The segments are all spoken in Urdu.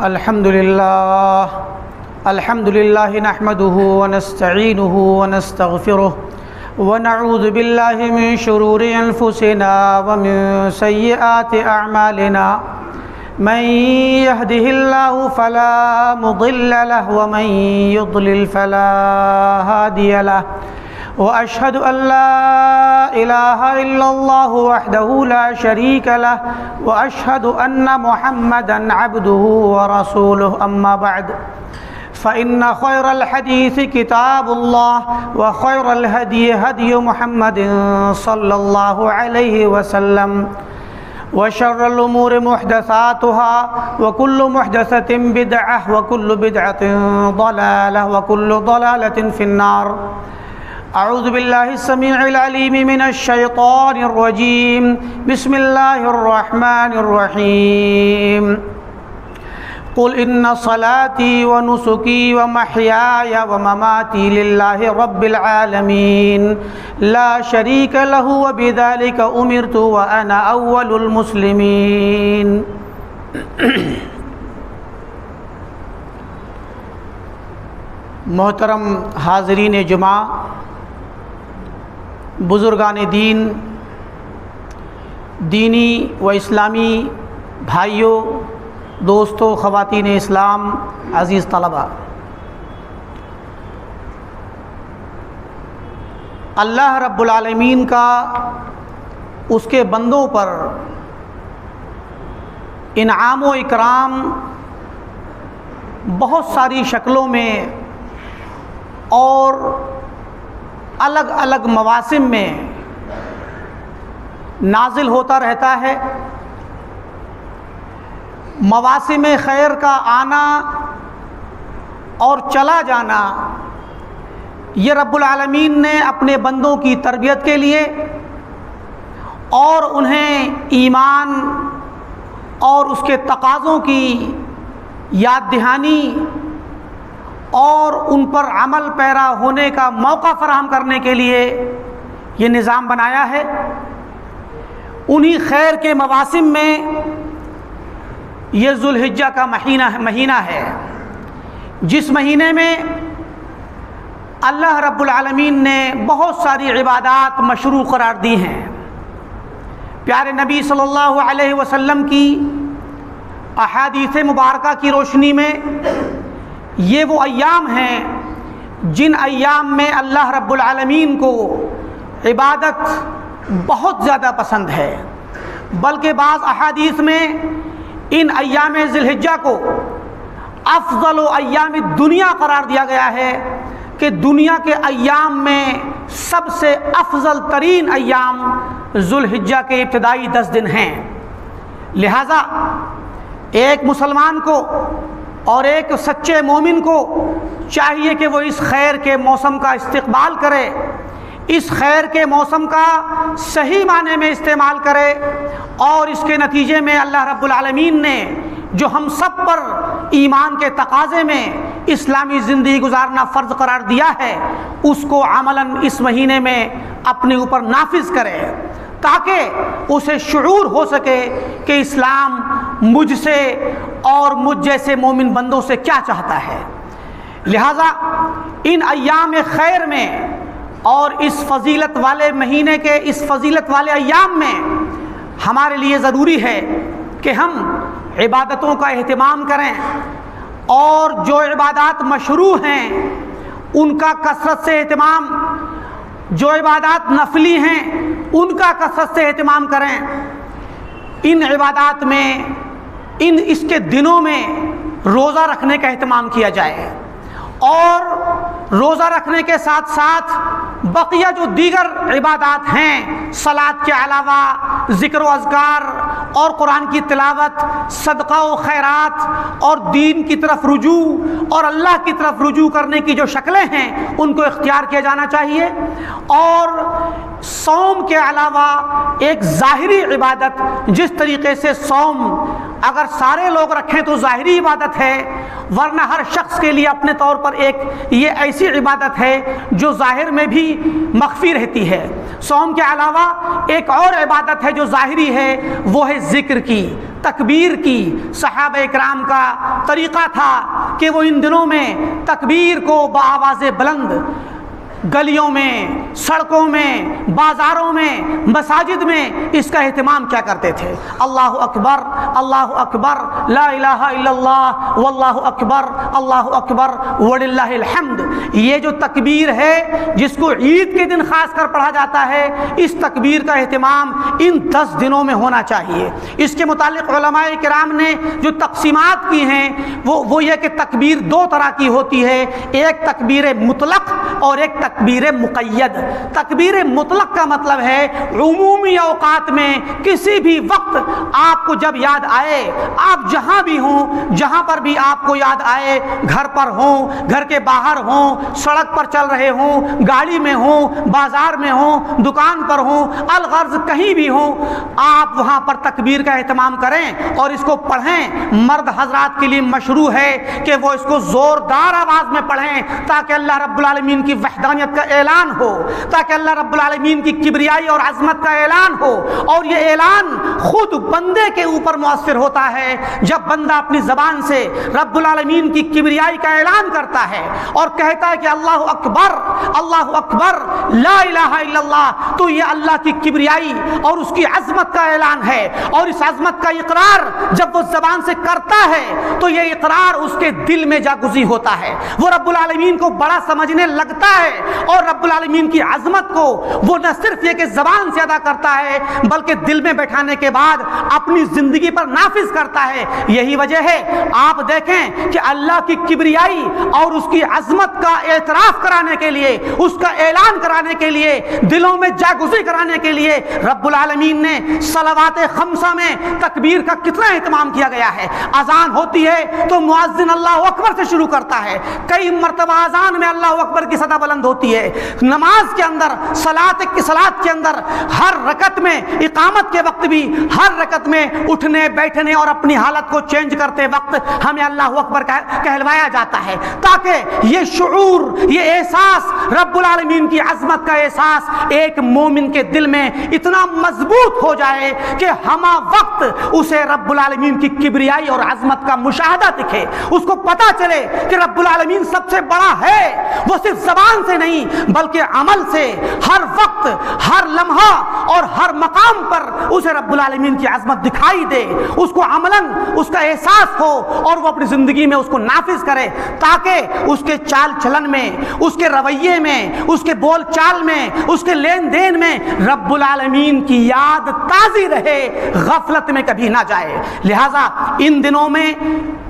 الحمد لله نحمده ونستعينه ونستغفره ونعوذ بالله من شرور أنفسنا ومن سيئات أعمالنا من يهده الله فلا مضل له ومن يضلل فلا هادي له وأشهد أن لا إله إلا الله وحده لا شريك له وأشهد أن محمدًا عبده ورسوله أما بعد فإن خير الحديث كتاب الله وخير الهدي هدي محمد صلى الله عليه وسلم وشر الأمور محدثاتها وكل محدثة بدعة وكل بدعة ضلالة وكل ضلالة في النار. اعوذ باللہ السمیع العلیم من الشیطان الرجیم. بسم اللہ الرحمن الرحیم. قل ان صلاتي ونسكي ومحياي ومماتي لله رب العالمين لا شريك له وبذلك أمرت وأنا أول المسلمين. محترم حاضرین جمعہ، بزرگان دین، دینی و اسلامی بھائیوں، دوستوں، خواتین اسلام، عزیز طلباء، اللہ رب العالمین کا اس کے بندوں پر انعام و اکرام بہت ساری شکلوں میں اور الگ الگ مواسم میں نازل ہوتا رہتا ہے. مواسم خیر کا آنا اور چلا جانا یہ رب العالمین نے اپنے بندوں کی تربیت کے لیے اور انہیں ایمان اور اس کے تقاضوں کی یاد دہانی اور ان پر عمل پیرا ہونے کا موقع فراہم کرنے کے لیے یہ نظام بنایا ہے. انہی خیر کے مواسم میں یہ ذوالحجہ کا مہینہ ہے، جس مہینے میں اللہ رب العالمین نے بہت ساری عبادات مشروع قرار دی ہیں. پیارے نبی صلی اللہ علیہ وسلم کی احادیث مبارکہ کی روشنی میں یہ وہ ایام ہیں جن ایام میں اللہ رب العالمین کو عبادت بہت زیادہ پسند ہے، بلکہ بعض احادیث میں ان ایام ذی الحجہ کو افضل ایام الدنیا قرار دیا گیا ہے کہ دنیا کے ایام میں سب سے افضل ترین ایام ذی الحجہ کے ابتدائی 10 دن ہیں. لہذا ایک مسلمان کو اور ایک سچے مومن کو چاہیے کہ وہ اس خیر کے موسم کا استقبال کرے، اس خیر کے موسم کا صحیح معنی میں استعمال کرے، اور اس کے نتیجے میں اللہ رب العالمین نے جو ہم سب پر ایمان کے تقاضے میں اسلامی زندگی گزارنا فرض قرار دیا ہے اس کو عملاً اس مہینے میں اپنے اوپر نافذ کرے، تاکہ اسے شعور ہو سکے کہ اسلام مجھ سے اور مجھ جیسے مومن بندوں سے کیا چاہتا ہے. لہذا ان ایام خیر میں اور اس فضیلت والے مہینے کے اس فضیلت والے ایام میں ہمارے لیے ضروری ہے کہ ہم عبادتوں کا اہتمام کریں، اور جو عبادات مشروع ہیں ان کا کثرت سے اہتمام، جو عبادات نفلی ہیں ان کا کثرت سے اہتمام کریں. ان عبادات میں اس کے دنوں میں روزہ رکھنے کا اہتمام کیا جائے، اور روزہ رکھنے کے ساتھ ساتھ بقیہ جو دیگر عبادات ہیں، صلاۃ کے علاوہ ذکر و اذکار اور قرآن کی تلاوت، صدقہ و خیرات اور دین کی طرف رجوع اور اللہ کی طرف رجوع کرنے کی جو شکلیں ہیں ان کو اختیار کیا جانا چاہیے. اور صوم کے علاوہ ایک ظاہری عبادت، جس طریقے سے صوم اگر سارے لوگ رکھیں تو ظاہری عبادت ہے، ورنہ ہر شخص کے لیے اپنے طور پر یہ ایسی عبادت ہے جو ظاہر میں بھی مخفی رہتی ہے. صوم کے علاوہ ایک اور عبادت ہے جو ظاہری ہے، وہ ہے ذکر کی، تکبیر کی صحابہ کرام کا طریقہ تھا کہ وہ ان دنوں میں تکبیر کو بآواز بلند گلیوں میں، سڑکوں میں، بازاروں میں، مساجد میں اس کا اہتمام کیا کرتے تھے۔ اللہ اکبر، اللہ اکبر، لا الہ الا اللہ، واللہ اکبر، اللہ اکبر وللہ الحمد۔ یہ جو تکبیر ہے جس کو عید کے دن خاص کر پڑھا جاتا ہے، اس تکبیر کا اہتمام ان 10 دنوں میں ہونا چاہیے۔ اس کے متعلق علماء کرام نے جو تقسیمات کی ہیں وہ یہ کہ تکبیر 2 طرح کی ہوتی ہے، ایک تکبیر مطلق اور ایک تکبیر مقید۔ تکبیر مطلق کا مطلب ہے عمومی اوقات میں کسی بھی وقت آپ کو جب یاد آئے، آپ جہاں بھی ہوں، جہاں پر بھی آپ کو یاد آئے، گھر پر ہوں، گھر کے باہر ہوں، سڑک پر چل رہے ہوں، گاڑی میں ہوں، بازار میں ہوں، دکان پر ہوں، الغرض کہیں بھی ہوں، آپ وہاں پر تکبیر کا اہتمام کریں اور اس کو پڑھیں۔ مرد حضرات کے لیے مشروع ہے کہ وہ اس کو زوردار آواز میں پڑھیں تاکہ اللہ رب العالمین کی وحدانیت کا اعلان ہو، تاکہ اللہ رب العالمین کی کبریائی اور عظمت کا اعلان ہو۔ اور یہ اعلان خود بندے کے اوپر مؤثر ہوتا ہے جب بندہ اپنی زبان سے رب العالمین کی کبریائی کا اعلان کرتا ہے اور کہتا ہے کہ اللہ اکبر، اللہ اکبر، لا الہ الا اللہ، تو یہ اللہ کی کبریائی اور اس کی عظمت کا اعلان ہے۔ اور اس عظمت کا اقرار جب وہ زبان سے کرتا ہے تو یہ اقرار اس کے دل میں جاگزی ہوتا ہے، وہ رب العالمین کو بڑا سمجھنے لگتا ہے اور رب العالمین کی عظمت کو وہ نہ صرف یہ کہ زبان سے ادا کرتا ہے بلکہ دل میں بیٹھانے کے بعد اپنی زندگی پر نافذ کرتا ہے۔ یہی وجہ ہے آپ دیکھیں کہ اللہ کی کبریائی اور اس کی عظمت کا اعتراف کرانے کے لیے، اس کا اعلان کرانے کے لیے، دلوں میں جاگزی کرانے کے لیے رب العالمین نے صلوات خمسہ میں تکبیر کا کتنا اہتمام کیا گیا ہے۔ اذان ہوتی ہے تو مؤذن اللہ اکبر سے شروع کرتا ہے، کئی مرتبہ اذان میں اللہ اکبر کی صدا بلند ہوتی ہے۔ نماز کے اندر، صلاۃ کے اندر ہر رکعت میں، اقامت کے وقت بھی ہر رکعت میں اٹھنے بیٹھنے اور اپنی حالت کو چینج کرتے وقت ہمیں اللہ اکبر کہلوایا جاتا ہے تاکہ یہ شعور، یہ احساس، رب العالمین کی عظمت کا احساس ایک مومن کے دل میں اتنا مضبوط ہو جائے کہ ہمہ وقت اسے رب العالمین کی کبریائی اور عظمت کا مشاہدہ دکھے، اس کو پتا چلے کہ رب العالمین سب سے بڑا ہے۔ وہ صرف زبان سے نہیں بلکہ عمل سے ہر وقت، ہر لمحہ اور ہر مقام پر اسے رب العالمین کی عظمت دکھائی دے، اس کو عملاً اس کا احساس ہو اور وہ اپنی زندگی میں اس کو نافذ کرے تاکہ اس کے چال چلن میں، اس کے رویے میں، اس کے بول چال میں، اس کے لین دین میں رب العالمین کی یاد تازی رہے، غفلت میں کبھی نہ جائے۔ لہذا ان دنوں میں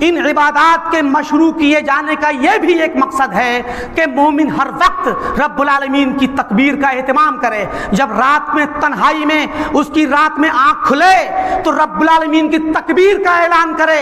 ان عبادات کے مشروع کیے جانے کا یہ بھی ایک مقصد ہے کہ مومن ہر وقت رب العالمین کی تکبیر کا اہتمام کرے۔ جب رات میں تنہائی میں اس کی رات میں آنکھ کھلے تو رب العالمین کی تکبیر کا اعلان کرے،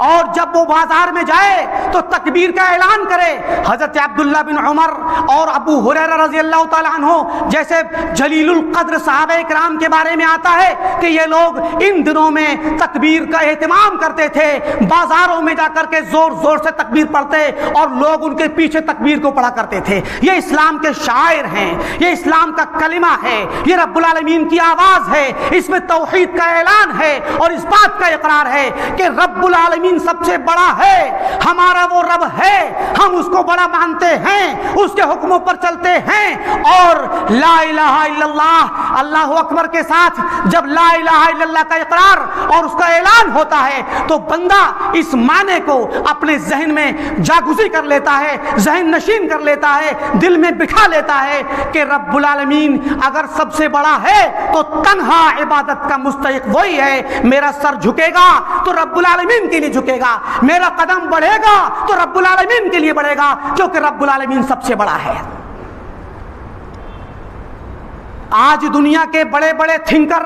اور جب وہ بازار میں جائے تو تکبیر کا اعلان کرے۔ حضرت عبداللہ بن عمر اور ابو ہریرہ رضی اللہ تعالیٰ عنہ جیسے جلیل القدر صحابہ کرام کے بارے میں آتا ہے کہ یہ لوگ ان دنوں میں تکبیر کا اہتمام کرتے تھے، بازاروں میں جا کر کے زور زور سے تکبیر پڑھتے اور لوگ ان کے پیچھے تکبیر کو پڑھا کرتے تھے۔ یہ اسلام کے شاعر ہیں، یہ اسلام کا کلمہ ہے، یہ رب العالمین کی آواز ہے، اس میں توحید کا اعلان ہے اور اس بات کا اقرار ہے کہ رب العالمین سب سے بڑا ہے، ہمارا وہ رب ہے، ہم اس کو بڑا مانتے ہیں، اس کے حکموں پر چلتے ہیں۔ اور لا الہ الا اللہ، اللہ اکبر کے ساتھ جب لا الہ الا اللہ کا اقرار اور اس کا اعلان ہوتا ہے تو بندہ اس معنی کو اپنے ذہن میں جاگزی کر لیتا ہے، ذہن نشین کر لیتا ہے، دل میں بٹھا لیتا ہے کہ رب العالمین اگر سب سے بڑا ہے تو تنہا عبادت کا مستحق وہی ہے۔ میرا سر جھکے گا تو رب العالمین کے لیے جھکے گا، میرا قدم بڑھے گا تو رب العالمین کے لیے بڑھے گا، کیونکہ رب العالمین سب سے بڑا ہے۔ آج دنیا کے بڑے بڑے تھنکر،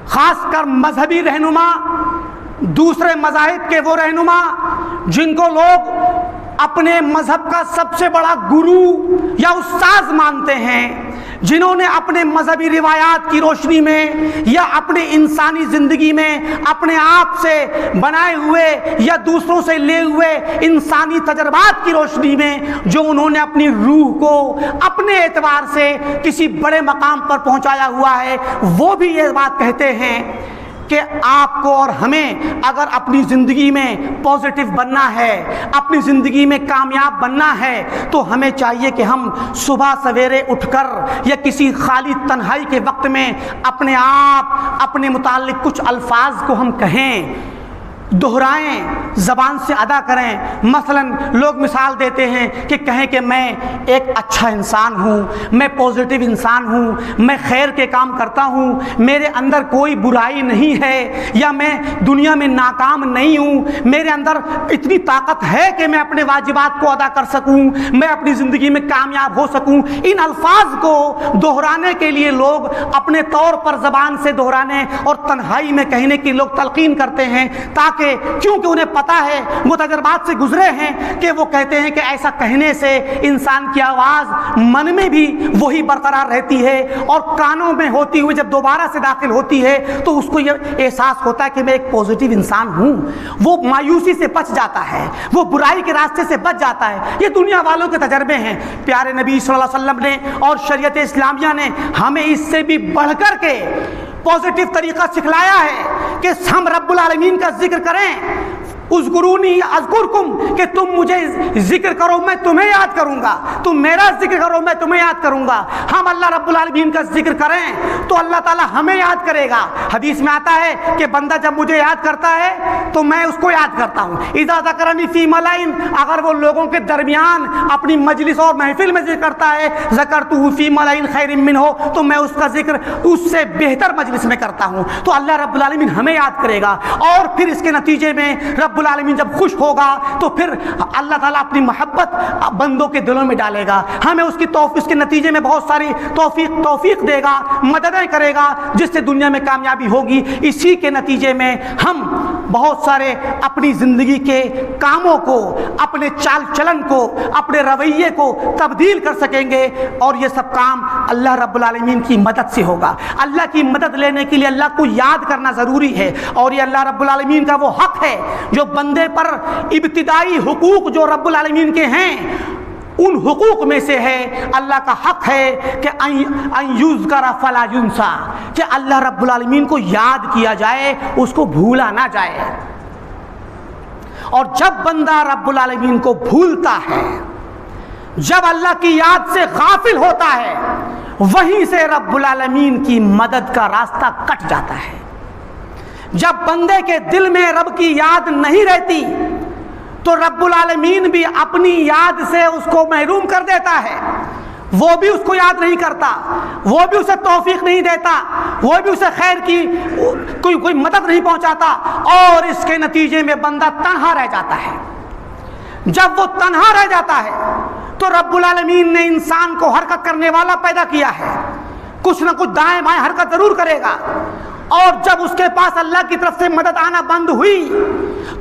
خاص کر مذہبی رہنما، دوسرے مذاہب کے وہ رہنما جن کو لوگ اپنے مذہب کا سب سے بڑا گرو یا استاذ مانتے ہیں، جنہوں نے اپنے مذہبی روایات کی روشنی میں یا اپنے انسانی زندگی میں اپنے آپ سے بنائے ہوئے یا دوسروں سے لے ہوئے انسانی تجربات کی روشنی میں جو انہوں نے اپنی روح کو اپنے اعتبار سے کسی بڑے مقام پر پہنچایا ہوا ہے، وہ بھی یہ بات کہتے ہیں کہ آپ کو اور ہمیں اگر اپنی زندگی میں پازیٹیو بننا ہے، اپنی زندگی میں کامیاب بننا ہے، تو ہمیں چاہیے کہ ہم صبح سویرے اٹھ کر یا کسی خالی تنہائی کے وقت میں اپنے آپ اپنے متعلق کچھ الفاظ کو ہم کہیں، دہرائیں، زبان سے ادا کریں۔ مثلا لوگ مثال دیتے ہیں کہ کہیں کہ میں ایک اچھا انسان ہوں، میں پازیٹیو انسان ہوں، میں خیر کے کام کرتا ہوں، میرے اندر کوئی برائی نہیں ہے، یا میں دنیا میں ناکام نہیں ہوں، میرے اندر اتنی طاقت ہے کہ میں اپنے واجبات کو ادا کر سکوں، میں اپنی زندگی میں کامیاب ہو سکوں۔ ان الفاظ کو دہرانے کے لیے لوگ اپنے طور پر زبان سے دہرانے اور تنہائی میں کہنے کی لوگ تلقین کرتے ہیں، تاکہ کیونکہ انہیں پتا ہے، وہ تجربات سے گزرے ہیں کہ وہ کہتے ہیں کہ ایسا کہنے سے انسان کی آواز من میں بھی وہی برقرار رہتی ہے، اور کانوں میں ہوتی ہوئی جب دوبارہ سے داخل ہوتی ہے تو اس کو یہ احساس ہوتا ہے کہ میں ایک پازیٹیو انسان ہوں۔ وہ مایوسی سے بچ جاتا ہے، وہ برائی کے راستے سے بچ جاتا ہے۔ یہ دنیا والوں کے تجربے ہیں۔ پیارے نبی صلی اللہ علیہ وسلم نے اور شریعت اسلامیہ نے ہمیں اس سے بھی بڑھ کر کے پازیٹیو طریقہ سکھلایا ہے کہ ہم رب العالمین کا ذکر کریں۔ اذکرونی اذکرکم، کہ تم مجھے ذکر کرو میں تمہیں یاد کروں گا، تم میرا ذکر کرو میں تمہیں یاد کروں گا۔ ہم اللہ رب العالمین کا ذکر کریں تو اللہ تعالی ہمیں یاد کرے گا۔ حدیث میں آتا ہے کہ بندہ جب مجھے یاد کرتا ہے تو میں اس کو یاد کرتا ہوں۔ اذا ذکرنی فی ملائن، اگر وہ لوگوں کے درمیان اپنی مجلس اور محفل میں ذکر کرتا ہے، ذکرتہ فی ملائن خیر منہ، تو میں اس کا ذکر اس سے بہتر مجلس میں کرتا ہوں۔ تو اللہ رب العالمین ہمیں یاد کرے گا، اور پھر اس کے نتیجے میں رب العالمین جب خوش ہوگا تو پھر اللہ تعالیٰ اپنی محبت بندوں کے دلوں میں ڈالے گا، ہمیں اس کی توفیق، اس کے نتیجے میں بہت ساری توفیق دے گا، مددیں کرے گا، جس سے دنیا میں کامیابی ہوگی۔ اسی کے نتیجے میں ہم بہت سارے اپنی زندگی کے کاموں کو، اپنے چال چلن کو، اپنے رویے کو تبدیل کر سکیں گے، اور یہ سب کام اللہ رب العالمین کی مدد سے ہوگا۔ اللہ کی مدد لینے کے لیے اللہ کو یاد کرنا ضروری ہے، اور یہ اللہ رب العالمین کا وہ حق ہے جو بندے پر ابتدائی حقوق جو رب العالمین کے ہیں، ان حقوق میں سے ہے، اللہ کا حق ہے کہ ان یذکر فلا ینسیٰ، کہ اللہ رب العالمین کو یاد کیا جائے، اس کو بھولا نہ جائے۔ اور جب بندہ رب العالمین کو بھولتا ہے، جب اللہ کی یاد سے غافل ہوتا ہے، وہیں سے رب العالمین کی مدد کا راستہ کٹ جاتا ہے۔ جب بندے کے دل میں رب کی یاد نہیں رہتی تو رب العالمین بھی اپنی یاد سے اس کو محروم کر دیتا ہے، وہ بھی اس کو یاد نہیں کرتا، وہ بھی اسے توفیق نہیں دیتا، وہ بھی اسے خیر کی کوئی مدد نہیں پہنچاتا، اور اس کے نتیجے میں بندہ تنہا رہ جاتا ہے۔ جب وہ تنہا رہ جاتا ہے تو رب العالمین نے انسان کو حرکت کرنے والا پیدا کیا ہے، کچھ نہ کچھ دائیں بائیں حرکت ضرور کرے گا، اور جب اس کے پاس اللہ کی طرف سے مدد آنا بند ہوئی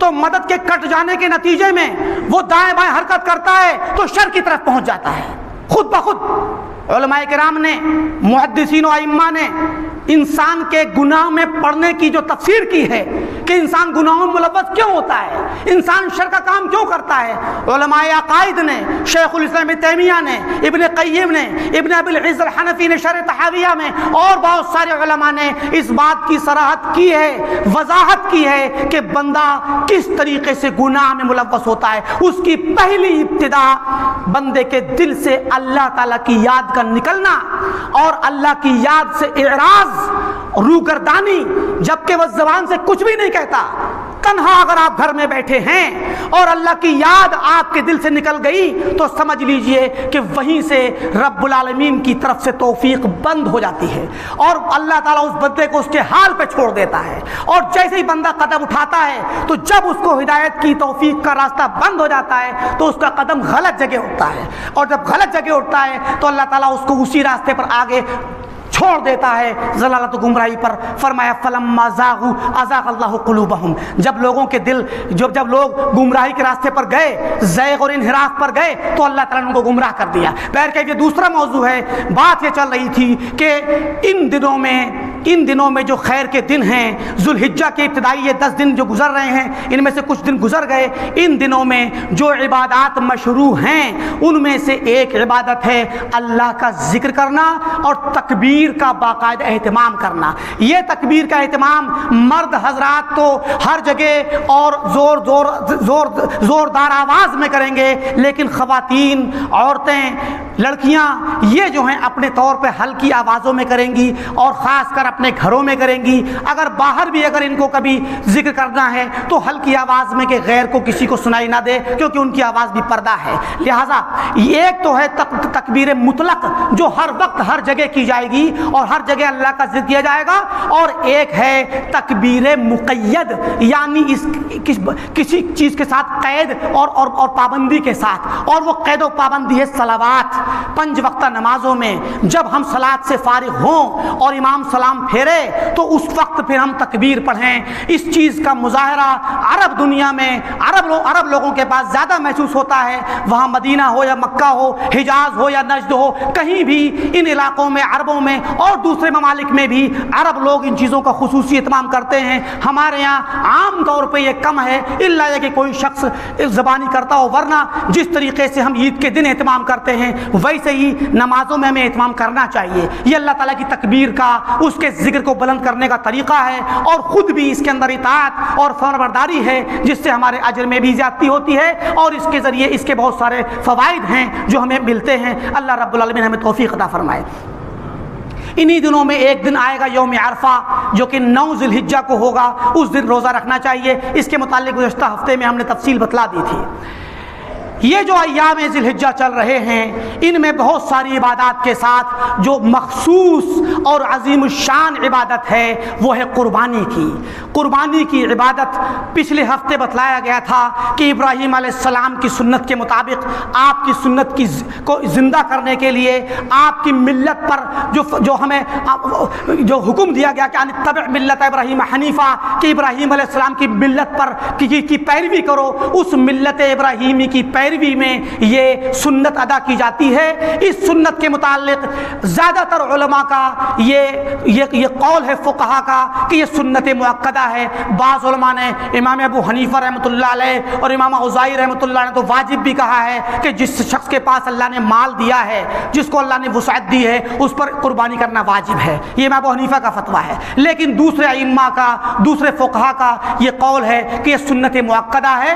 تو مدد کے کٹ جانے کے نتیجے میں وہ دائیں بائیں حرکت کرتا ہے تو شر کی طرف پہنچ جاتا ہے خود بخود۔ علماء کرام نے، محدثین و ائمہ نے انسان کے گناہ میں پڑنے کی جو تفسیر کی ہے کہ انسان گناہوں میں ملوث کیوں ہوتا ہے، انسان شر کا کام کیوں کرتا ہے، علماء عقائد نے، شیخ الاسلام ابن تیمیہ نے، ابن قیم نے، ابن ابی العز الحنفی نے شرح تحاویہ میں، اور بہت سارے علماء نے اس بات کی صراحت کی ہے، وضاحت کی ہے کہ بندہ کس طریقے سے گناہ میں ملوث ہوتا ہے۔ اس کی پہلی ابتدا بندے کے دل سے اللہ تعالیٰ کی یاد کا نکلنا، اور اللہ کی یاد سے اعراض، روگردانی، جبکہ وہ زبان سے کچھ بھی نہیں کہتا، تنہا اگر آپ گھر میں بیٹھے ہیں اور اللہ کی یاد آپ کے دل سے نکل گئی تو سمجھ لیجئے کہ وہیں سے رب العالمین کی طرف سے توفیق بند ہو جاتی ہے، اور اللہ تعالیٰ اس بندے کو اس کے حال پہ چھوڑ دیتا ہے، اور جیسے ہی بندہ قدم اٹھاتا ہے تو جب اس کو ہدایت کی توفیق کا راستہ بند ہو جاتا ہے تو اس کا قدم غلط جگہ اٹھتا ہے، اور جب غلط جگہ اٹھتا ہے تو اللہ تعالیٰ اس کو اسی راستے پر آگے چھوڑ دیتا ہے، ضلالت و گمراہی پر۔ فرمایا فلما زاغوا ازاغ اللہ قلوبہم، جب لوگوں کے دل، جب لوگ گمراہی کے راستے پر گئے، زیغ اور انحراف پر گئے، تو اللہ تعالیٰ نے ان کو گمراہ کر دیا۔ بہرکیف یہ دوسرا موضوع ہے۔ بات یہ چل رہی تھی کہ ان دنوں میں ان دنوں میں جو خیر کے دن ہیں، ذوالحجہ کے ابتدائی یہ 10 دن جو گزر رہے ہیں، ان میں سے کچھ دن گزر گئے، ان دنوں میں جو عبادات مشروع ہیں ان میں سے ایک عبادت ہے اللہ کا ذکر کرنا اور تکبیر کا باقاعدہ اہتمام کرنا۔ یہ تکبیر کا اہتمام مرد حضرات تو ہر جگہ اور زوردار آواز میں کریں گے، لیکن خواتین، عورتیں، لڑکیاں یہ جو ہیں اپنے طور پہ ہلکی آوازوں میں کریں گی اور خاص کر اپنے گھروں میں کریں گی۔ اگر باہر بھی اگر ان کو کبھی ذکر کرنا ہے تو ہلکی آواز میں کہ غیر کو کسی کو سنائی نہ دے، کیونکہ ان کی آواز بھی پردہ ہے۔ لہٰذا ایک تو ہے تکبیر مطلق جو ہر وقت ہر جگہ کی جائے گی اور ہر جگہ اللہ کا ذکر کیا جائے گا، اور ایک ہے تکبیر مقید، یعنی کسی چیز کے ساتھ قید اور پابندی کے ساتھ، اور وہ قید و پابندی ہے صلوات، 5 وقتہ نمازوں میں جب ہم صلاۃ سے فارغ ہوں اور امام سلام پھیرے تو اس وقت پھر ہم تکبیر پڑھیں۔ اس چیز کا مظاہرہ عرب دنیا میں عرب لوگوں کے پاس زیادہ محسوس ہوتا ہے، وہاں مدینہ ہو یا مکہ ہو، حجاز ہو یا نجد ہو، کہیں بھی ان علاقوں میں، عربوں میں اور دوسرے ممالک میں بھی عرب لوگ ان چیزوں کا خصوصی اہتمام کرتے ہیں۔ ہمارے یہاں عام طور پہ یہ کم ہے، الا یہ کہ کوئی شخص زبانی کرتا ہو، ورنہ جس طریقے سے ہم عید کے دن اہتمام کرتے ہیں ویسے ہی نمازوں میں ہمیں اہتمام کرنا چاہیے۔ یہ اللہ تعالیٰ کی تکبیر کا، اس کے ذکر کو بلند کرنے کا طریقہ ہے، اور خود بھی اس کے اندر اطاعت اور فرمانبرداری ہے، جس سے ہمارے اجر میں بھی زیادتی ہوتی ہے اور اس کے ذریعے اس کے بہت سارے فوائد ہیں جو ہمیں ملتے ہیں۔ اللہ رب العالمین ہمیں توفیق عطا فرمائے۔ انہی دنوں میں ایک دن آئے گا یوم عرفہ، جو کہ 9 ذی الحجہ کو ہوگا، اس دن روزہ رکھنا چاہیے۔ اس کے متعلق گزشتہ ہفتے میں ہم نے تفصیل بتلا دی تھی۔ یہ جو ایام ذی الحجہ چل رہے ہیں ان میں بہت ساری عبادات کے ساتھ جو مخصوص اور عظیم الشان عبادت ہے وہ ہے قربانی کی۔ قربانی کی عبادت پچھلے ہفتے بتلایا گیا تھا کہ ابراہیم علیہ السلام کی سنت کے مطابق آپ کی سنت کو زندہ کرنے کے لیے آپ کی ملت پر جو ہمیں جو حکم دیا گیا کہ اتبع ملت ابراہیم حنیفہ، کہ ابراہیم علیہ السلام کی ملت پر کی پیروی کرو، اس ملت ابراہیمی کی پیروی میں یہ سنت ادا کی جاتی ہے۔ اس سنت کے متعلق زیادہ تر علماء کا یہ قول ہے، فقہا کا، کہ یہ سنت مؤکدہ ہے۔ بعض علماء نے، امام ابو حنیفہ رحمۃ اللہ علیہ اور امام اوزاعی رحمۃ اللہ نے تو واجب بھی کہا ہے کہ جس شخص کے پاس اللہ نے مال دیا ہے، جس کو اللہ نے وسعت دی ہے، اس پر قربانی کرنا واجب ہے۔ یہ امام ابو حنیفہ کا فتویٰ ہے، لیکن دوسرے ائمہ کا، دوسرے فقہا کا یہ قول ہے کہ یہ سنت مؤکدہ ہے۔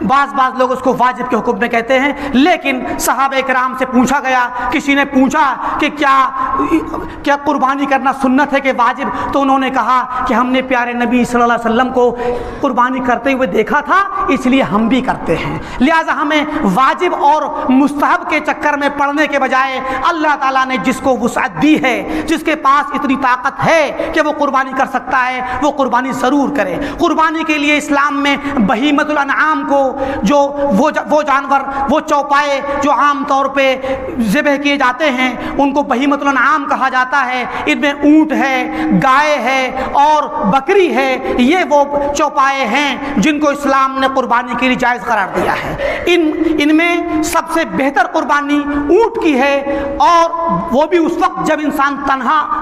بعض لوگ اس کو واجب کے حکم میں کہتے ہیں، لیکن صحابہ کرام سے پوچھا گیا، کسی نے پوچھا کہ کیا قربانی کرنا سنت ہے کہ واجب؟ تو انہوں نے کہا کہ ہم نے پیارے نبی صلی اللہ علیہ وسلم کو قربانی کرتے ہوئے دیکھا تھا، اس لیے ہم بھی کرتے ہیں۔ لہٰذا ہمیں واجب اور مستحب کے چکر میں پڑنے کے بجائے اللہ تعالیٰ نے جس کو وسعت دی ہے، جس کے پاس اتنی طاقت ہے کہ وہ قربانی کر سکتا ہے، وہ قربانی ضرور کرے۔ قربانی کے لیے اسلام میں بہیمۃ الانعام کو، جو وہ جانور، وہ چوپائے جو عام طور پہ ذبح کیے جاتے ہیں، ان کو بہیمۃ الانعام کہا جاتا ہے۔ ان میں اونٹ ہے، گائے ہے اور بکری ہے، یہ وہ چوپائے ہیں جن کو اسلام نے قربانی کے لیے جائز قرار دیا ہے۔ ان میں سب سے بہتر قربانی اونٹ کی ہے، اور وہ بھی اس وقت جب انسان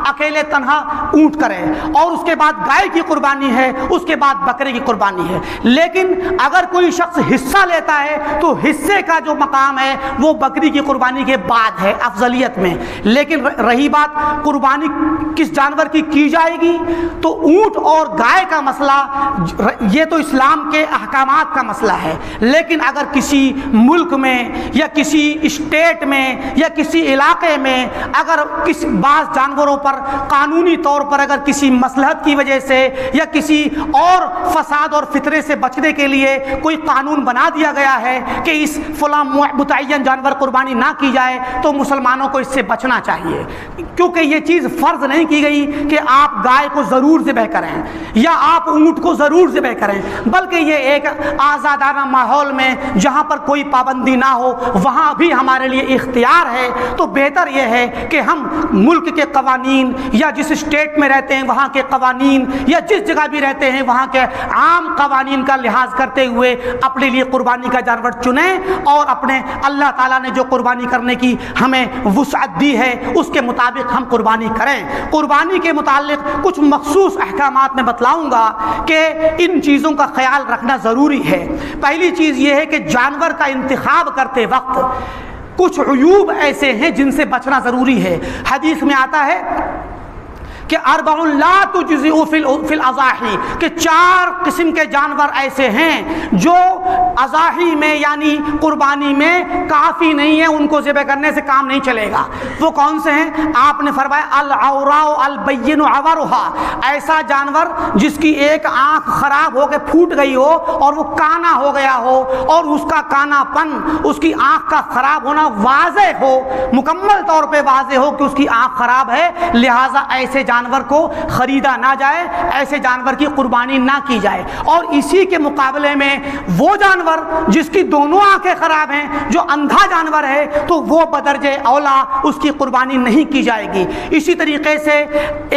اکیلے تنہا اونٹ کرے، اور اس کے بعد گائے کی قربانی ہے، اس کے بعد بکرے کی قربانی ہے۔ لیکن اگر کوئی شخص حصہ لیتا ہے تو حصے کا جو مقام ہے وہ بکری کی قربانی کے بعد ہے افضلیت میں۔ لیکن رہی بات قربانی کس جانور کی جائے گی، تو اونٹ اور گائے کا مسئلہ یہ تو اسلام کے احکامات کا مسئلہ ہے، لیکن اگر کسی ملک میں یا کسی اسٹیٹ میں یا کسی علاقے میں اگر بعض جانوروں پر قانونی طور پر اگر کسی مصلحت کی وجہ سے یا کسی اور فساد اور فطرے سے بچنے کے لیے کوئی قانون بنا دیا گیا ہے کہ اس فلاں متعین جانور قربانی نہ کی جائے، تو مسلمانوں کو اس سے بچنا چاہیے، کیونکہ یہ چیز فرض نہیں کی گئی کہ آپ گائے کو ضرور ذبح کریں یا آپ اونٹ کو ضرور ذبح کریں، بلکہ یہ ایک آزادانہ ماحول میں جہاں پر کوئی پابندی نہ ہو وہاں بھی ہمارے لیے اختیار ہے۔ تو بہتر یہ ہے کہ ہم ملک کے قوانین یا جس اسٹیٹ میں رہتے ہیں وہاں کے قوانین یا جس جگہ بھی رہتے ہیں وہاں کے عام قوانین کا لحاظ کرتے ہوئے اپنے لیے قربانی کا جانور چنیں، ہیں اور اپنے اللہ تعالیٰ نے جو قربانی کرنے کی ہمیں وسعت دی ہے اس کے مطابق ہم قربانی کریں۔ قربانی کے متعلق کچھ مخصوص احکامات میں بتلاؤں گا کہ ان چیزوں کا خیال رکھنا ضروری ہے۔ پہلی چیز یہ ہے کہ جانور کا انتخاب کرتے وقت کچھ عیوب ایسے ہیں جن سے بچنا ضروری ہے۔ حدیث میں آتا ہے کہ اربع لا تجزئ فی الاضاحی، کہ 4 قسم کے جانور ایسے ہیں جو اضاحی میں یعنی قربانی میں کافی نہیں ہیں، ان کو ذبح کرنے سے کام نہیں چلے گا۔ وہ کون سے ہیں؟ آپ نے فرمایا العوراء البین عورها، ایسا جانور جس کی ایک آنکھ خراب ہو کے پھوٹ گئی ہو اور وہ کانا ہو گیا ہو اور اس کا کانا پن، اس کی آنکھ کا خراب ہونا واضح ہو، مکمل طور پہ واضح ہو کہ اس کی آنکھ خراب ہے، لہٰذا ایسے جانور کو خریدا نہ جائے، ایسے جانور کی قربانی نہ کی جائے۔ اور اسی کے مقابلے میں وہ جانور جس کی دونوں آنکھیں خراب ہیں، جو اندھا جانور ہے، تو وہ بدرجہ اولا اس کی قربانی نہیں کی جائے گی۔ اسی طریقے سے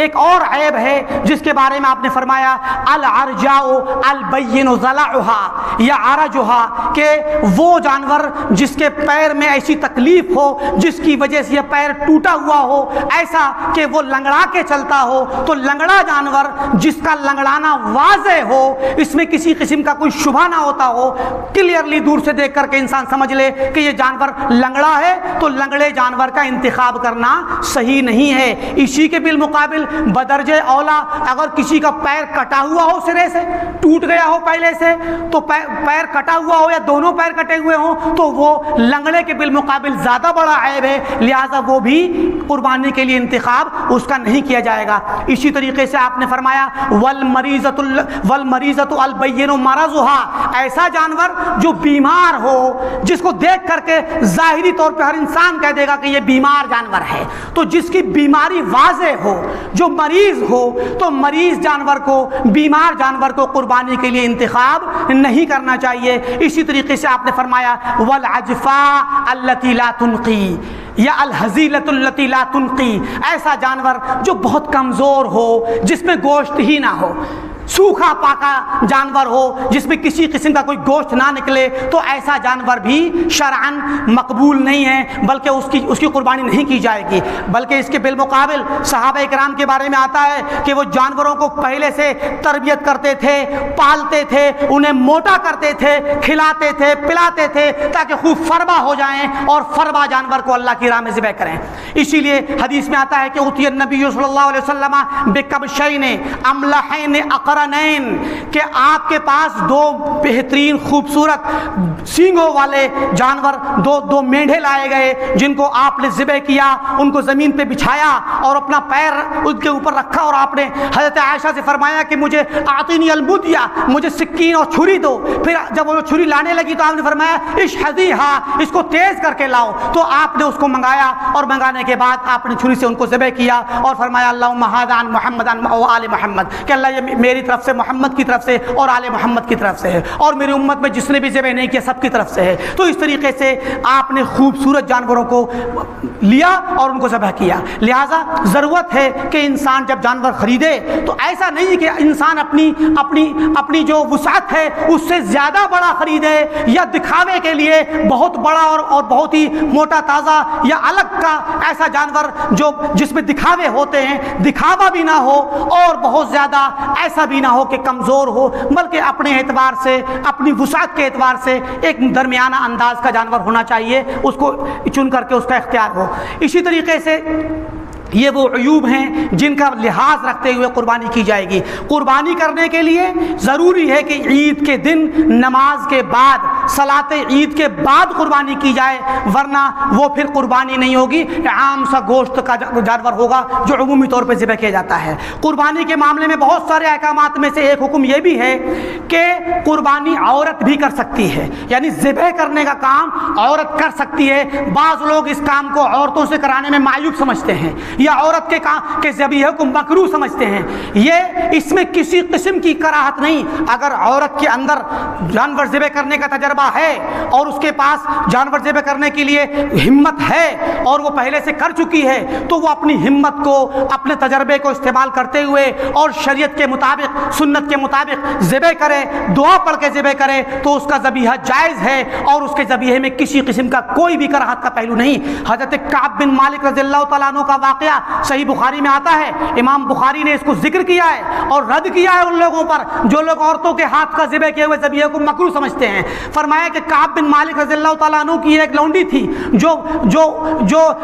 ایک اور عیب ہے جس کے بارے میں آپ نے فرمایا العرجاء البین ضلعها یا عرجها، کہ وہ جانور جس کے پیر میں ایسی تکلیف ہو جس کی وجہ سے یہ پیر ٹوٹا ہوا ہو، ایسا کہ وہ لنگڑا کے چلتا ہو، تو لنگڑا جانور جس کا لنگڑانا واضح ہو، اس میں کسی قسم کا کوئی شبہ نہ ہوتا ہو، کلیئرلی دور سے دیکھ کر کے انسان سمجھ لے کہ یہ جانور لنگڑا ہے، تو لنگڑے جانور کا انتخاب کرنا صحیح نہیں ہے۔ اسی کے بالمقابل بدرجہ اولا اگر کسی کا پیر کٹا ہوا ہو، سرے سے ٹوٹ گیا ہو پہلے سے، تو پیر کٹا ہوا ہو یا دونوں پیر کٹے ہوئے ہوں، تو وہ لنگڑے کے بالمقابل زیادہ بڑا عیب ہے، لہذا وہ بھی قربانی کے لیے انتخاب اس کا نہیں کیا جائے گا۔ اسی طریقے سے آپ نے فرمایا والمریضۃ البین مرضها، ایسا جانور جو بیمار ہو، جس کو دیکھ کر کے ظاہری طور پہ ہر انسان کہہ دے گا کہ یہ بیمار جانور ہے، تو جس کی بیماری واضح ہو، جو مریض ہو، تو مریض جانور کو، بیمار جانور کو قربانی کے لیے انتخاب نہیں کرنا چاہیے۔ اسی طریقے سے آپ نے فرمایا والعجفاء التي لا تنقی یا الحزیلۃ التي لا تنقی، ایسا جانور جو بہت کمزور ہو، جس میں گوشت ہی نہ ہو، سوکھا پاکا جانور ہو جس میں کسی قسم کا کوئی گوشت نہ نکلے، تو ایسا جانور بھی شرعاً مقبول نہیں ہے، بلکہ اس کی قربانی نہیں کی جائے گی۔ بلکہ اس کے بالمقابل صحابہ کرام کے بارے میں آتا ہے کہ وہ جانوروں کو پہلے سے تربیت کرتے تھے، پالتے تھے، انہیں موٹا کرتے تھے، کھلاتے تھے، پلاتے تھے، تاکہ خوب فربا ہو جائیں اور فربا جانور کو اللہ کی راہ میں ذبح کریں۔ اسی لیے حدیث میں آتا ہے کہ اتی النبی صلی اللہ علیہ وسلم بکبشین املحین اقرنین، کہ آپ کے پاس 2 بہترین خوبصورت سینگوں والے جانور، دو مینڈھے لائے گئے، جن کو آپ نے ذبح کیا، ان کو زمین پہ بچھایا اور اپنا پیر ان کے اوپر رکھا، اور آپ نے حضرت عائشہ سے فرمایا کہ مجھے اعطینی المدیہ، مجھے سکین اور چھری دو۔ پھر جب وہ چھری لانے لگی تو آپ نے فرمایا اشحذیھا، اس کو تیز کر کے لاؤ، تو آپ نے اس کو منگایا، اور منگانے کے بعد آپ نے چھری سے ان کو ذبح کیا اور فرمایا اللہم ھذا عن محمد و آل محمد، کہ اللہ یہ میری طرف سے، محمد کی طرف سے اور آل محمد کی طرف سے ہے، اور میری امت میں جس نے بھی ذبح نہیں کیا سب کی طرف سے ہے۔ تو اس طریقے سے آپ نے خوبصورت جانوروں کو لیا اور ان کو ذبح کیا۔ لہٰذا ضرورت ہے کہ انسان جب جانور خریدے تو ایسا نہیں کہ انسان اپنی جو وسعت ہے اس سے زیادہ بڑا خریدے، یا دکھاوے کے لیے بہت بڑا اور بہت ہی موٹا تازہ یا الگ کا ایسا جانور جس میں دکھاوے ہوتے ہیں، دکھاوا بھی نہ ہو اور بہت زیادہ ایسا بھی نہ ہو کہ کمزور ہو، بلکہ اپنے اعتبار سے، اپنی وسعت کے اعتبار سے ایک درمیانہ انداز کا جانور ہونا چاہیے، اس کو چن کر کے اس کا اختیار ہو۔ اسی طریقے سے یہ وہ عیوب ہیں جن کا لحاظ رکھتے ہوئے قربانی کی جائے گی۔ قربانی کرنے کے لیے ضروری ہے کہ عید کے دن نماز کے بعد، صلاۃ عید کے بعد قربانی کی جائے، ورنہ وہ پھر قربانی نہیں ہوگی، عام سا گوشت کا جانور ہوگا جو عمومی طور پہ ذبح کیا جاتا ہے۔ قربانی کے معاملے میں بہت سارے احکامات میں سے ایک حکم یہ بھی ہے کہ قربانی عورت بھی کر سکتی ہے، یعنی ذبح کرنے کا کام عورت کر سکتی ہے۔ بعض لوگ اس کام کو عورتوں سے کرانے میں معیوب سمجھتے ہیں یا عورت کے کام کے ذبیحے کو مکروہ سمجھتے ہیں۔ اس میں کسی قسم کی کراہت نہیں۔ اگر عورت کے اندر جانور ذبح کرنے کا تجربہ تجربہ ہے اور اس کے پاس جانور ذبح کرنے کے لیے ہمت ہے اور وہ پہلے سے کر چکی ہے، تو وہ اپنی ہمت کو، اپنے تجربے کو استعمال کرتے ہوئے اور شریعت کے مطابق، سنت کے مطابق ذبح کرے، دعا پڑھ کے ذبح کرے، تو اس کا ذبیحہ جائز ہے اور اس کے ذبیحے میں کسی قسم کا کوئی بھی کراہت کا پہلو نہیں۔ حضرت کعب بن مالک رضی اللہ تعالیٰ عنہ کا واقعہ صحیح بخاری میں آتا ہے، امام بخاری نے اس کو ذکر کیا ہے اور رد کیا ہے ان لوگوں پر جو لوگ عورتوں کے ہاتھ کا ذبح کیے ہوئے ذبیحے کو مکروہ سمجھتے ہیں۔ فرمایا کہ کعب بن مالک رضی اللہ تعالیٰ عنہ کی ایک لونڈی تھی جو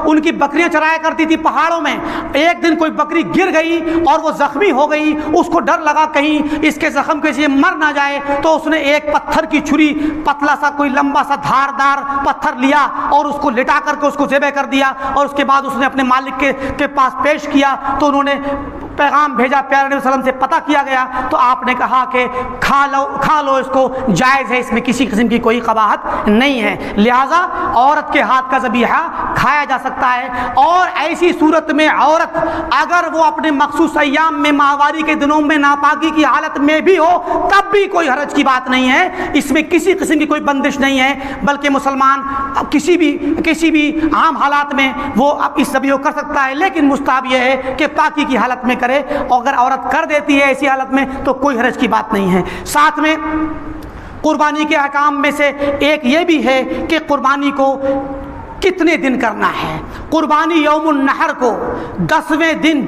ان کی بکریاں چرایا کرتی تھی پہاڑوں میں۔ ایک دن کوئی بکری گر گئی اور وہ زخمی ہو گئی، اس کو ڈر لگا کہیں اس کے زخم کے سے مر نہ جائے، تو اس نے ایک پتھر کی چھری، پتلا سا کوئی لمبا سا دھاردار پتھر لیا اور اس کو لٹا کر کے اس کو ذبح کر دیا، اور اس کے بعد اس نے اپنے مالک کے پاس پیش کیا، تو انہوں نے پیغام بھیجا، پیارے نبی صلی اللہ علیہ وسلم سے پتہ کیا گیا، تو آپ نے کہا کہ کھا لو اس کو، جائز ہے، اس میں کسی قسم کی کوئی قباحت نہیں ہے، لہٰذا عورت کے ہاتھ کا ذبیحہ کھایا جا سکتا ہے۔ اور ایسی صورت میں عورت اگر وہ اپنے مخصوص ایام میں، ماہواری کے دنوں میں ناپاکی کی حالت میں بھی ہو، تب بھی کوئی حرج کی بات نہیں ہے، اس میں کسی قسم کی کوئی بندش نہیں ہے، بلکہ مسلمان کسی بھی عام حالات میں وہ اس ذبیحہ کر سکتا ہے، لیکن مستحب یہ ہے کہ پاکی کی حالت میں کرے، اور اگر عورت کر دیتی ہے ایسی حالت میں تو کوئی حرج کی بات نہیں ہے۔ ساتھ میں قربانی کے احکام میں سے ایک یہ بھی ہے کہ قربانی کو کتنے دن کرنا ہے۔ قربانی یوم النحر کو 10ویں دن،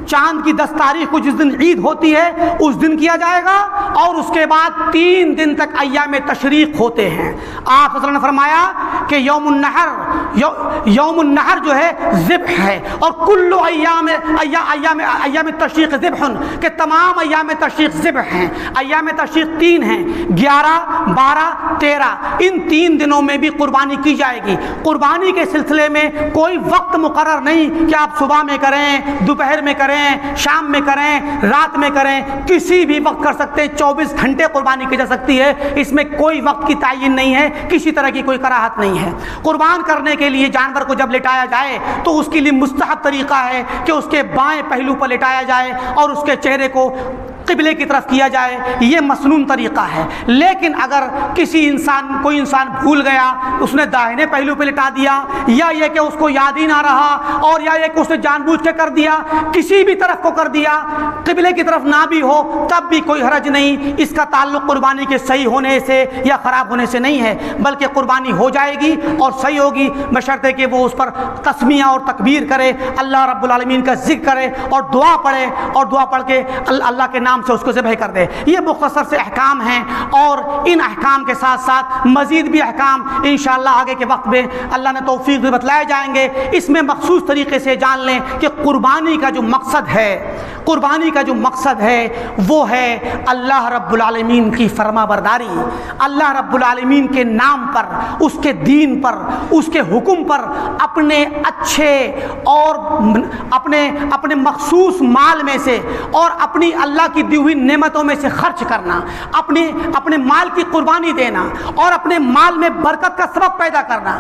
چاند کی 10 تاریخ کو جس دن عید ہوتی ہے اس دن کیا جائے گا، اور اس کے بعد 3 دن تک ایام تشریق ہوتے ہیں۔ آپ صلی اللہ علیہ وسلم نے فرمایا کہ یوم النحر جو ہے ذبح ہے، اور کل ایام تشریق ذبح، کہ تمام ایام تشریق ذبح ہیں۔ ایام تشریق 3 ہیں، 11، 12، 13، ان 3 دنوں میں بھی قربانی کی جائے گی۔ قربانی کے سلسلے میں کوئی وقت مقرر نہیں کہ آپ صبح میں کریں، دوپہر میں کریں، شام میں کریں، رات میں کریں، کسی بھی وقت کر سکتے ہیں، 24 گھنٹے قربانی کی جا سکتی ہے، اس میں کوئی وقت کی تعین نہیں ہے، کسی طرح کی کوئی کراہت نہیں ہے۔ قربان کرنے کے لیے جانور کو جب لٹایا جائے تو اس کے لیے مستحب طریقہ ہے کہ اس کے بائیں پہلو پر لٹایا جائے اور اس کے چہرے کو قبلے کی طرف کیا جائے، یہ مسنون طریقہ ہے۔ لیکن اگر کوئی انسان بھول گیا، اس نے داہنے پہلو پہ لٹا دیا، یا یہ کہ اس کو یاد ہی نہ رہا، اور یا یہ کہ اس نے جان بوجھ کے کر دیا، کسی بھی طرف کو کر دیا، قبلے کی طرف نہ بھی ہو، تب بھی کوئی حرج نہیں۔ اس کا تعلق قربانی کے صحیح ہونے سے یا خراب ہونے سے نہیں ہے، بلکہ قربانی ہو جائے گی اور صحیح ہوگی، بشرطے کہ وہ اس پر تسمیہ اور تکبیر کرے، اللہ رب العالمین کا ذکر کرے اور دعا پڑھے، اور دعا پڑھ کے اللہ کے نام سے اس کو ذبح کر دے۔ یہ مختصر سے احکام ہیں، اور ان احکام کے ساتھ ساتھ مزید بھی احکام انشاءاللہ آگے کے وقت میں اللہ نے توفیق بھی بتلائے جائیں گے۔ اس میں مخصوص طریقے سے جان لیں کہ قربانی کا جو مقصد ہے وہ ہے اللہ رب العالمین کی فرما برداری، اللہ رب العالمین کے نام پر، اس کے دین پر، اس کے حکم پر اپنے اچھے اور اپنے مخصوص مال میں سے اور اپنی اللہ کی دی ہوئی نعمتوں میں سے خرچ کرنا، اپنے مال کی قربانی دینا اور اپنے مال میں برکت کا سبب پیدا کرنا،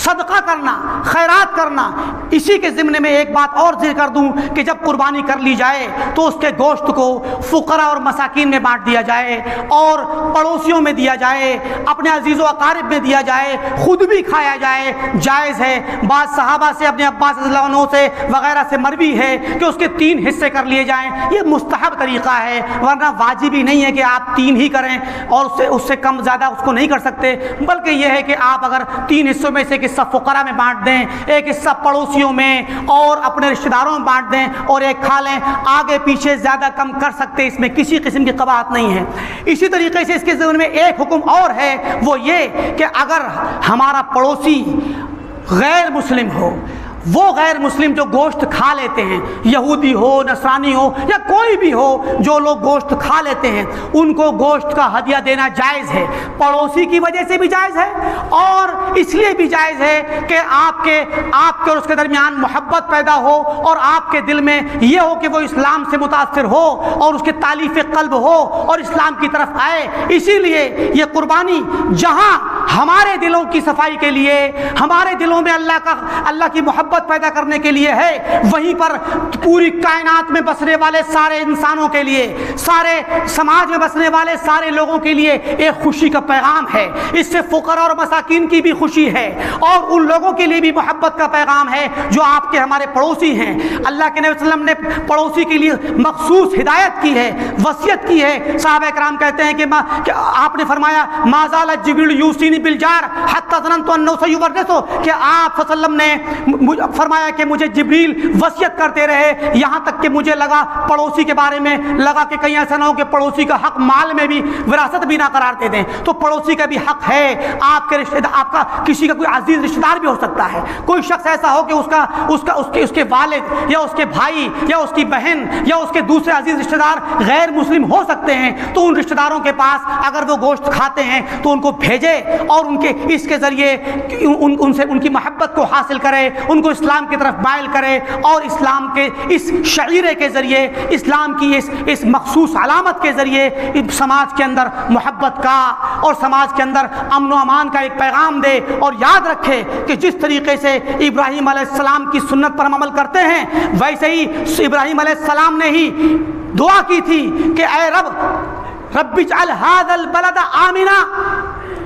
صدقہ کرنا، خیرات کرنا۔ اسی کے ضمن میں ایک بات اور ذکر کر دوں کہ جب قربانی کر لی جائے تو اس کے گوشت کو فقراء اور مساکین میں بانٹ دیا جائے اور پڑوسیوں میں دیا جائے، اپنے عزیز و اقارب میں دیا جائے، خود بھی کھایا جائے، جائز ہے۔ بعض صحابہ سے، اپنے عباس رضی اللہ عنہ سے وغیرہ سے مروی ہے کہ اس کے 3 حصے کر لیے جائیں، یہ مستحب طریقہ ہے، ورنہ واجب ہی نہیں ہے کہ آپ 3 ہی کریں اور اس سے کم زیادہ اس کو نہیں کر سکتے، بلکہ یہ ہے کہ آپ اگر 3 حصوں میں سے ایک حصہ فقراء میں بانٹ دیں، ایک حصہ پڑوسیوں میں اور اپنے رشتہ داروں میں بانٹ دیں اور ایک کھا لیں، آگے پیچھے زیادہ کم کر سکتے، اس میں کسی قسم کی قباحت نہیں ہے۔ اسی طریقے سے اس کے ذمن میں ایک حکم اور ہے، وہ یہ کہ اگر ہمارا پڑوسی غیر مسلم ہو، وہ غیر مسلم جو گوشت کھا لیتے ہیں، یہودی ہو، نصرانی ہو یا کوئی بھی ہو، جو لوگ گوشت کھا لیتے ہیں، ان کو گوشت کا ہدیہ دینا جائز ہے، پڑوسی کی وجہ سے بھی جائز ہے اور اس لیے بھی جائز ہے کہ آپ کے اور اس کے درمیان محبت پیدا ہو اور آپ کے دل میں یہ ہو کہ وہ اسلام سے متاثر ہو اور اس کے تالیف قلب ہو اور اسلام کی طرف آئے۔ اسی لیے یہ قربانی جہاں ہمارے دلوں کی صفائی کے لیے، ہمارے دلوں میں اللہ کی محبت پیدا کرنے کے لیے ہے، وہیں پر پوری کائنات میں بسنے والے سارے انسانوں کے لیے، سارے سماج میں بسنے والے سارے لوگوں کے لیے ایک خوشی کا پیغام ہے۔ اس سے فقراء اور مساکین کی بھی خوشی ہے، اور ان لوگوں کے لیے بھی محبت کا پیغام ہے جو آپ کے ہمارے پڑوسی ہیں۔ اللہ کے نبی صلی اللہ علیہ وسلم نے پڑوسی کے لیے مخصوص ہدایت کی ہے، وصیت کی ہے۔ صحابہ کرام کہتے ہیں کہ آپ نے فرمایا ما زال جبریل یوصینی بالجار حتی ظننت انہ سیورثہ، کہ آپ صلی اللہ علیہ وسلم نے فرمایا کہ مجھے جبریل وصیت کرتے رہے، یہاں تک کہ مجھے لگا پڑوسی کے بارے میں لگا کہ کہیں ایسا نہ ہو کہ پڑوسی کا حق مال میں بھی وراثت بھی نہ قرار دے دیں۔ تو پڑوسی کا بھی حق ہے، آپ کے رشتہ دار، آپ کا کسی کا کوئی عزیز رشتہ دار بھی ہو سکتا ہے، کوئی شخص ایسا ہو کہ اس کے والد یا اس کے بھائی یا اس کی بہن یا اس کے دوسرے عزیز رشتہ دار غیر مسلم ہو سکتے ہیں، تو ان رشتہ داروں کے پاس اگر وہ گوشت کھاتے ہیں تو ان کو بھیجے اور ان کے اس کے ذریعے ان سے ان کی محبت کو حاصل کرے، ان کو اسلام کی طرف مائل کرے، اور اسلام کے اس شعیرے کے ذریعے، اسلام کی اس مخصوص علامت کے ذریعے سماج کے اندر محبت کا اور سماج کے اندر امن و امان کا ایک پیغام دے۔ اور یاد رکھے کہ جس طریقے سے ابراہیم علیہ السلام کی سنت پر ہم عمل کرتے ہیں، ویسے ہی ابراہیم علیہ السلام نے ہی دعا کی تھی کہ اے رب اجعل ھذا البلد آمنا،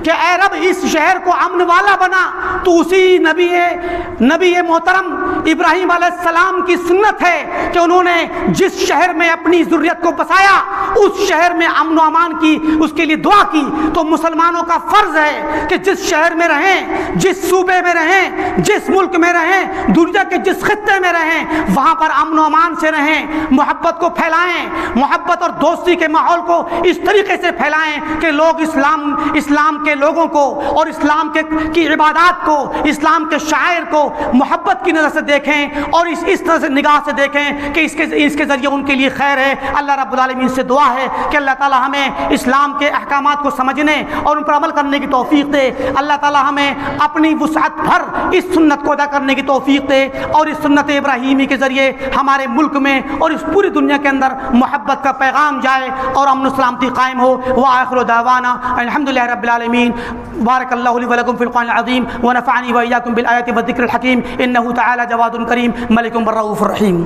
کہ اے رب اس شہر کو امن والا بنا۔ تو اسی نبی محترم ابراہیم علیہ السلام کی سنت ہے کہ انہوں نے جس شہر میں اپنی ذریت کو بسایا اس شہر میں امن و امان کی اس کے لیے دعا کی۔ تو مسلمانوں کا فرض ہے کہ جس شہر میں رہیں، جس صوبے میں رہیں، جس ملک میں رہیں، دنیا کے جس خطے میں رہیں، وہاں پر امن و امان سے رہیں، محبت کو پھیلائیں، محبت اور دوستی کے ماحول کو اس طریقے سے پھیلائیں کہ لوگ اسلام کے لوگوں کو اور اسلام کی عبادات کو، اسلام کے شاعر کو محبت کی نظر سے دیکھیں اور اس طرح سے نگاہ سے دیکھیں کہ اس کے ذریعے ان کے لیے خیر ہے۔ اللہ رب العالمین سے دعا ہے کہ اللہ تعالی ہمیں اسلام کے احکامات کو سمجھنے اور ان پر عمل کرنے کی توفیق دے۔ اللہ تعالی ہمیں اپنی وسعت بھر اس سنت کو ادا کرنے کی توفیق دے، اور اس سنت ابراہیمی کے ذریعے ہمارے ملک میں اور اس پوری دنیا کے اندر محبت کا پیغام جائے اور امن و سلامتی قائم ہو۔ وآخر دعوانا الحمدللہ رب العالمین۔ بارک اللہ لی ولکم فی القرآن العظیم ونفعنی وإیاکم بالآیات والذکر الحکیم، انہ تعالی جواد کریم ملک بالرؤوف الرحیم۔